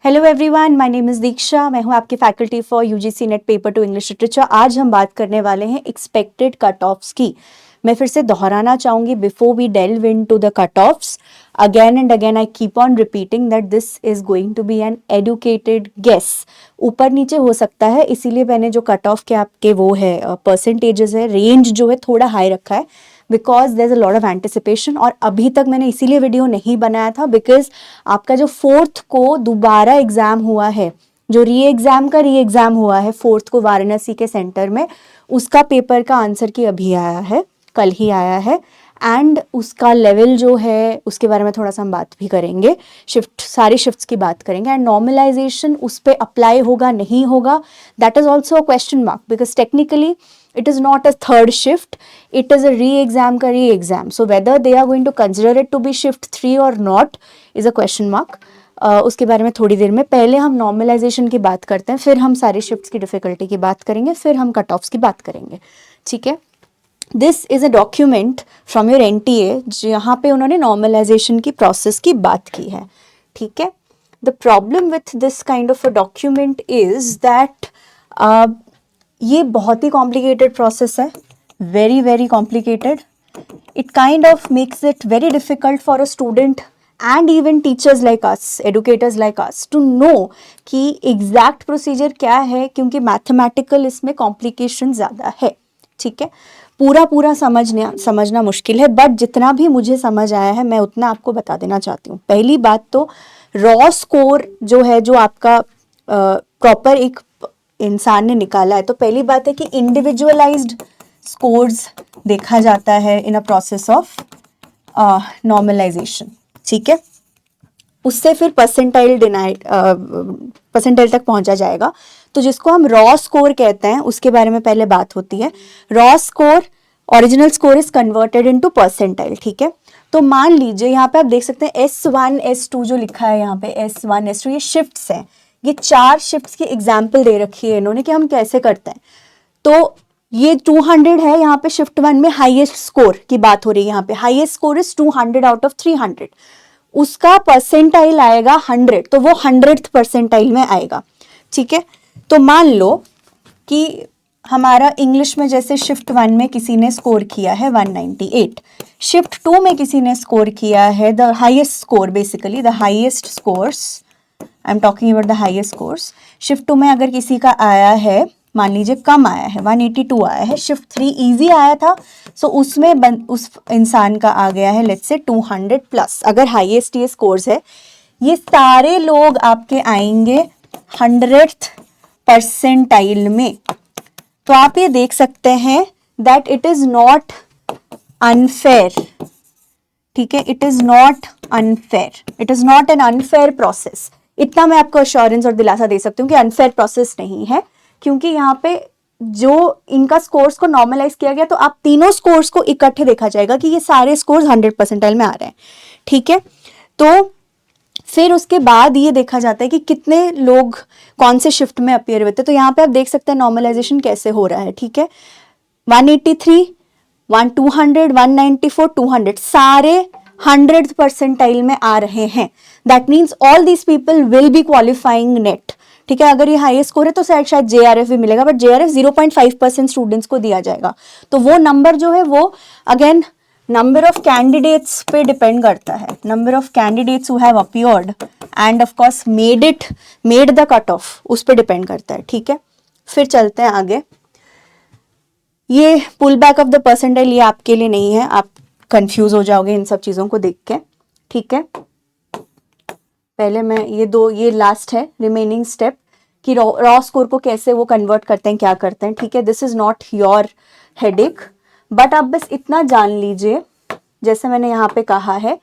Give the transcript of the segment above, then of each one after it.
Hello everyone, my name is Diksha. मैं हूं आपकी faculty for UGC NET paper 2 English literature. आज हम बात करने वाले हैं एक्सपेक्टेड कट ऑफ्स की। मैं फिर से दोहराना चाहूँगी before we delve into the cut offs, again and again I keep on repeating that this is going to be an educated guess. ऊपर नीचे हो सकता है, इसीलिए मैंने जो कट ऑफ के आपके वो है परसेंटेजेस है, रेंज जो है थोड़ा हाई रखा है because there is a lot of anticipation. और अभी तक मैंने इसीलिए वीडियो नहीं बनाया था बिकॉज आपका जो 4th को दोबारा एग्जाम हुआ है, जो री एग्जाम हुआ है 4th को वाराणसी के सेंटर में, उसका पेपर का आंसर की अभी आया है, कल ही आया है। एंड उसका लेवल जो है उसके बारे में थोड़ा सा हम बात भी करेंगे, सारी शिफ्ट्स की बात करेंगे। एंड नॉर्मलाइजेशन उस पर अप्लाई होगा नहीं होगा, that is also a question mark because technically it is not a third shift, it is a re-exam ka re-exam, so whether they are going to consider it to be shift 3 or not is a question mark. उसके बारे में थोड़ी देर में, पहले हम normalisation की बात करते हैं, फिर हम सारी शिफ्ट्स की डिफिकल्टी की बात करेंगे, फिर हम कट ऑफ्स की बात करेंगे। ठीक है, this is a document from your NTA जहाँ पे उन्होंने नॉर्मलाइजेशन की प्रोसेस की बात की है। ठीक है, the problem with this kind of a document is that ये बहुत ही कॉम्प्लिकेटेड प्रोसेस है, very very complicated. It kind of makes it very difficult for a student and even teachers like us, educators like us to know कि exact procedure क्या है, क्योंकि mathematical इसमें complication ज़्यादा है। ठीक है, पूरा समझना मुश्किल है, बट जितना भी मुझे समझ आया है मैं उतना आपको बता देना चाहती हूँ। पहली बात तो रॉ स्कोर जो है, जो आपका प्रॉपर एक इंसान ने निकाला है, तो पहली बात है कि इंडिविजुअलाइज्ड स्कोर्स देखा जाता है इन अ प्रोसेस ऑफ नॉर्मलाइजेशन। ठीक है, उससे फिर परसेंटाइल तक पहुंचा जाएगा, तो जिसको हम रॉ स्कोर कहते हैं उसके बारे में पहले बात होती है। Raw score, original score is converted into percentile. ठीक है, तो मान लीजिए यहाँ पे आप देख सकते हैं S1 S2 जो लिखा है यहाँ पे, S1 S2 ये शिफ्ट्स हैं, ये 4 शिफ्ट्स की एग्जाम्पल दे रखी है इन्होंने कि हम कैसे करते हैं। तो ये 200 है, यहाँ पे शिफ्ट 1 में हाईएस्ट स्कोर की बात हो रही है, यहाँ पे highest score is 200 out of 300, उसका परसेंटाइल आएगा 100, तो वो 100th परसेंटाइल में आएगा। ठीक है, तो मान लो कि हमारा इंग्लिश में जैसे शिफ्ट 1 में किसी ने स्कोर किया है 198, शिफ्ट 2 में किसी ने स्कोर किया है the highest score, basically the highest scores, I am talking about the highest scores. Shift 2 में अगर किसी का आया है, मान लीजिए कम आया है, 182 आया है, शिफ्ट 3 इजी आया था, सो उसमें उस इंसान का आ गया है लेट्स से 200 प्लस, अगर हाईएस्ट ये स्कोर्स है। ये सारे लोग आपके आएंगे 100th परसेंटाइल में। तो आप ये देख सकते हैं that it is not unfair. ठीक है, it is not unfair, it is not an unfair process. इतना मैं आपको अश्योरेंस और दिलासा दे सकती हूँ कि अनफेयर प्रोसेस नहीं है, क्योंकि यहाँ पे जो इनका स्कोर्स को नॉर्मलाइज किया गया, तो आप तीनों स्कोर्स को इकट्ठे देखा जाएगा कि ये सारे स्कोर्स 100 परसेंटाइल में आ रहे हैं। ठीक है, तो फिर उसके बाद ये देखा जाता है कि कितने लोग कौन से शिफ्ट में अपीयर हुए थे। तो यहाँ पे आप देख सकते हैं नॉर्मलाइजेशन कैसे हो रहा है। ठीक है, 183, 200, 194, 200 सारे 100th परसेंटाइल में आ रहे हैं। That means all these people will be qualifying net. ठीक है, अगर ये हाईएस्ट स्कोर है तो शायद JRF भी मिलेगा, बट JRF 0.5% स्टूडेंट्स को दिया जाएगा। तो वो नंबर जो है वो अगेन नंबर ऑफ कैंडिडेट्स पे डिपेंड करता है, number of candidates who have appeared end of course made the cut off, उस पे डिपेंड करता है। ठीक है, फिर चलते हैं आगे। ये pull back of the percentile ये आपके लिए नहीं है, आप कंफ्यूज हो जाओगे इन सब चीजों को देख के। ठीक है, पहले मैं ये लास्ट है रिमेनिंग स्टेप कि रॉ स्कोर को कैसे वो कन्वर्ट करते हैं, क्या करते हैं। ठीक है, this is not your headache, but आप बस इतना जान लीजिए, जैसे मैंने यहाँ पे कहा है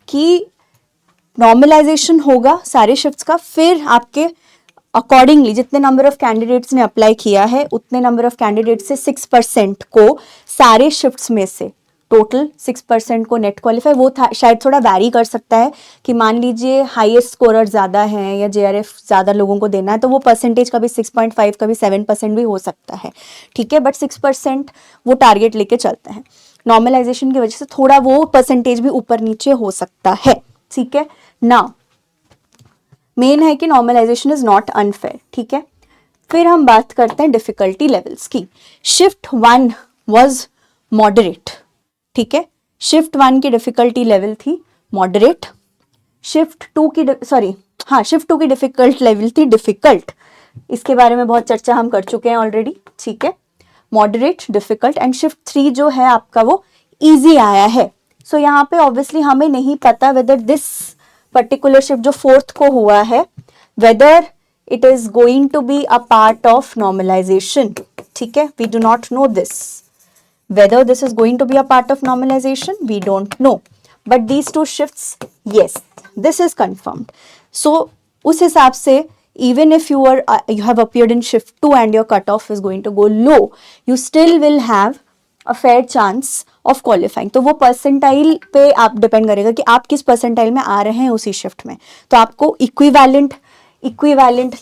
कि नॉर्मलाइजेशन होगा सारे शिफ्ट्स का, फिर आपके अकॉर्डिंगली जितने नंबर ऑफ कैंडिडेट्स ने अप्लाई किया है उतने नंबर ऑफ कैंडिडेट से 6% को सारे शिफ्ट्स में से टोटल 6% को नेट क्वालिफाई, वो शायद थोड़ा वैरी कर सकता है कि मान लीजिए हाईएस्ट स्कोरर ज़्यादा है या JRF ज़्यादा लोगों को देना है, तो वो परसेंटेज कभी 6.5 कभी 7% भी हो सकता है। ठीक है, बट 6% वो टारगेट लेके चलते हैं। नॉर्मलाइजेशन की वजह से थोड़ा वो परसेंटेज भी ऊपर नीचे हो सकता है। ठीक है ना, मेन है कि नॉर्मलाइजेशन इज नॉट अनफेयर, ठीक है। फिर हम बात करते हैं डिफिकल्टी लेवल्स की। शिफ्ट 1 वाज मॉडरेट, ठीक है, शिफ्ट 1 की डिफिकल्टी लेवल थी मॉडरेट। शिफ्ट 2 की शिफ्ट 2 की डिफिकल्ट लेवल थी डिफिकल्ट, इसके बारे में बहुत चर्चा हम कर चुके हैं ऑलरेडी, ठीक है। मॉडरेट, डिफिकल्ट एंड शिफ्ट 3 जो है आपका वो इजी आया है। सो यहाँ पे ऑब्वियसली हमें नहीं पता वेदर दिस पर्टिकुलर शिफ्ट जो 4th को हुआ है whether it is going to be a part of normalization, ठीक है। We do not know this whether this is going to be a part of normalization, we don't know, but these two shifts, yes, this is confirmed. So उस हिसाब से even if you have appeared in shift 2 and your cutoff is going to go low, you still will have a fair chance of qualifying. तो वो percentile पे आप depend करेगा कि आप किस परसेंटाइल में आ रहे हैं उसी शिफ्ट में, तो आपको इक्विवेलेंट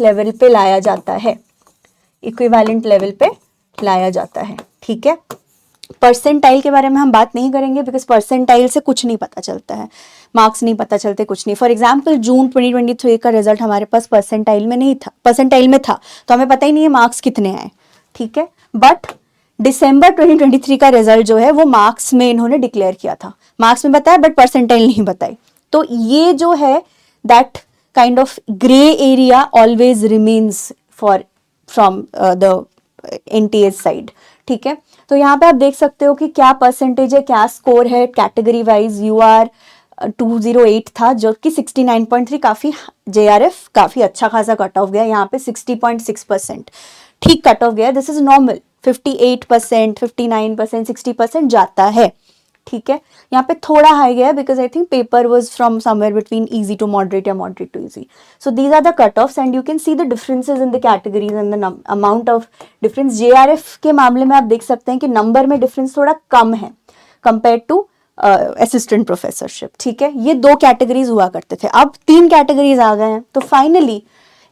लेवल पे लाया जाता है, इक्विवेलेंट लेवल पे लाया जाता है, ठीक है। परसेंटाइल के बारे में हम बात नहीं करेंगे बिकॉज परसेंटाइल से कुछ नहीं पता चलता है, मार्क्स नहीं पता चलते, कुछ नहीं। फॉर एग्जाम्पल जून 2023 का रिजल्ट हमारे पास परसेंटाइल में नहीं था, परसेंटाइल में था तो हमें पता ही नहीं है मार्क्स कितने आए, ठीक है। बट दिसंबर 2023 का रिजल्ट जो है वो मार्क्स में इन्होंने डिक्लेयर किया था, मार्क्स में बताया बट परसेंटाइल नहीं बताई। तो ये जो है that kind of grey area always remains from the NTA side, ठीक है। तो यहाँ पे आप देख सकते हो कि क्या परसेंटेज है, क्या स्कोर है कैटेगरी वाइज। UR 208 था जो कि 69.3, काफी JRF काफी अच्छा खासा कट ऑफ गया, यहाँ पे 60.6%, ठीक कट ऑफ गया। दिस इज नॉर्मल, 58%, 59%, 60% जाता है, ठीक है। यहाँ पे थोड़ा हाई गया because I think paper was from somewhere between easy to moderate या moderate to easy. So these are the cut offs and you can see the differences in the categories and the amount of difference. JRF के मामले में आप देख सकते हैं कि number में डिफरेंस थोड़ा कम है कंपेयर टू असिस्टेंट प्रोफेसरशिप, ठीक है। ये 2 कैटेगरीज हुआ करते थे, अब 3 कैटेगरीज आ गए हैं। तो फाइनली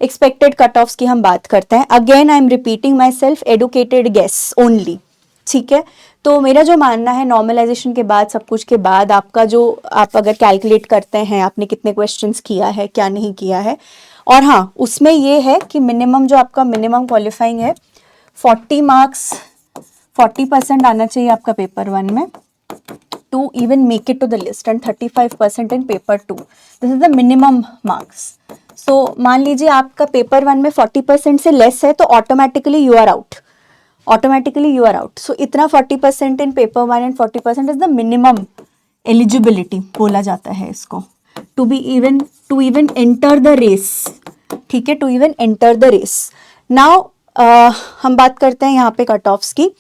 एक्सपेक्टेड कट ऑफ्स की हम बात करते हैं। Again I am repeating myself, educated guess only, ठीक है। तो मेरा जो मानना है नॉर्मलाइजेशन के बाद, सब कुछ के बाद आपका जो आप अगर कैलकुलेट करते हैं आपने कितने क्वेश्चंस किया है क्या नहीं किया है, और हाँ उसमें ये है कि मिनिमम जो आपका मिनिमम क्वालिफाइंग है 40 मार्क्स, 40% आना चाहिए आपका पेपर 1 में to even make it to the list and 35% in paper 2। This is the minimum marks. सो मान लीजिए आपका पेपर 1 में 40% से लेस है तो automatically you are out, automatically you are out. So इतना 40% in paper 1 and 40% is the minimum eligibility बोला जाता है इसको, to even enter the race, ठीक है, to even enter the race. Now हम बात करते हैं यहाँ पे कट ऑफ्स की।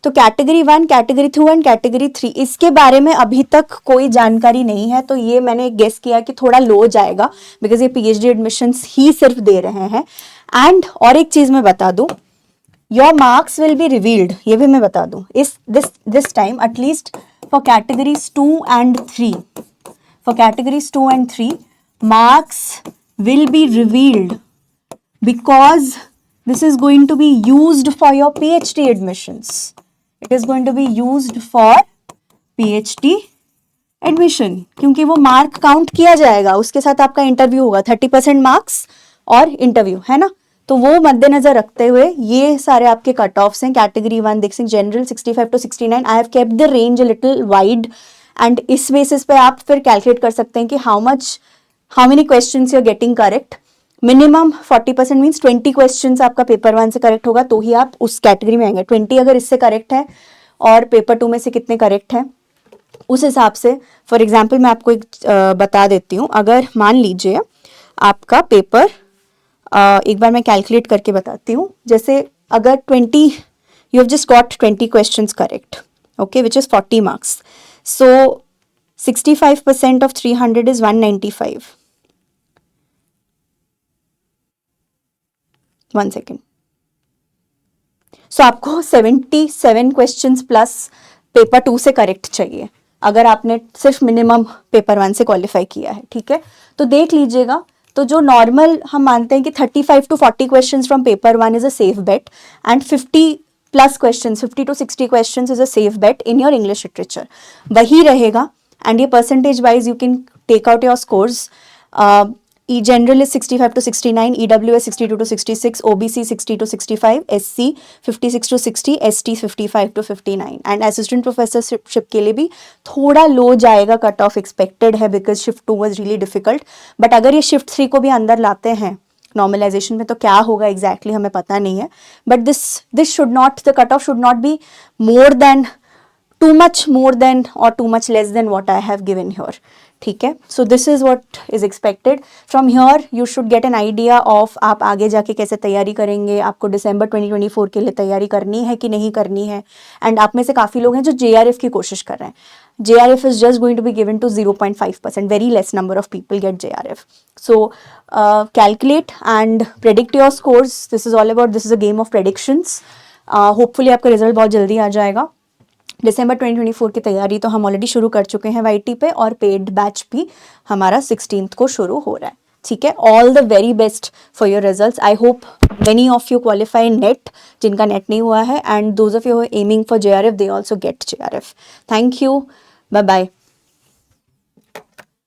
तो कैटेगरी 1, कैटेगरी 2 एंड कैटेगरी 3 इसके बारे में अभी तक कोई जानकारी नहीं है, तो ये मैंने गेस किया कि थोड़ा लो जाएगा बिकॉज ये PhD एडमिशंस ही सिर्फ दे रहे हैं। एंड और एक चीज मैं बता दूं, your marks will be revealed, ये भी मैं बता दूं इस this time at least for categories 2 and 3, for categories 2 and 3 marks will be revealed because this is going to be used for your PhD admissions, it is going to be used for PhD admission, क्योंकि वो mark count किया जाएगा, उसके साथ आपका interview होगा, 30% marks और interview है ना। तो वो मद्देनजर रखते हुए ये सारे आपके कट ऑफ्स हैं। कैटेगरी 1 देख सकते general 65 to 69, I have kept the range a little wide and इस बेसिस पे आप फिर कैलकुलेट कर सकते हैं कि how many questions you are getting correct. Minimum 40% means 20 questions आपका पेपर 1 से करेक्ट होगा तो ही आप उस कैटेगरी में आएंगे। 20 अगर इससे करेक्ट है और पेपर 2 में से कितने करेक्ट हैं उस हिसाब से। फॉर एग्जाम्पल मैं आपको एक बता देती हूँ, अगर मान लीजिए आपका पेपर एक बार मैं कैलकुलेट करके बताती हूँ, जैसे अगर 20 you have just got 20 questions correct, okay, which is 40 marks, so 65% of 300 is 195। 1 second. So आपको 77 क्वेश्चंस प्लस पेपर 2 से करेक्ट चाहिए अगर आपने सिर्फ मिनिमम पेपर 1 से क्वालिफाई किया है, ठीक है। तो देख लीजिएगा, तो जो नॉर्मल हम मानते हैं कि 35 to 40 questions from paper 1 is a safe bet and 50 plus questions, 50 to 60 questions is a safe bet in your English literature, वही रहेगा। एंड ये percentage wise you can take out your scores. E general is 65 to 69, EWS 62 to 66, OBC 60 to 65, SC 56 to 60, ST 55 to 59 and assistant professorship के लिए भी थोड़ा लो जाएगा, cut off expected है because shift 2 was really difficult. But अगर ये shift 3 को भी अंदर लाते हैं नॉर्मलाइजेशन में तो क्या होगा एग्जैक्टली हमें पता नहीं है. But this should not, the cut off should not be more than, too much more than or too much less than what I have given here. ठीक है, so this is what is expected. From here you should get an idea of आप आगे जाके कैसे तैयारी करेंगे, आपको दिसंबर 2024 के लिए तैयारी करनी है कि नहीं करनी है. एंड आप में से काफ़ी लोग हैं जो JRF की कोशिश कर रहे हैं. JRF is just going to be given to 0.5%. Very less number of people get JRF. So calculate and predict your scores. This is all about, this is a game of predictions. Hopefully आपका result बहुत जल्दी आ जाएगा. दिसंबर 2024 की तैयारी तो हम already शुरू कर चुके हैं YT पे, और पेड बैच भी हमारा 16th को शुरू हो रहा है. ठीक है, all the very best for your results. I hope many of you qualify NET, जिनका नेट नहीं हुआ है, and those of you aiming for JRF they also get JRF. Thank you, bye bye.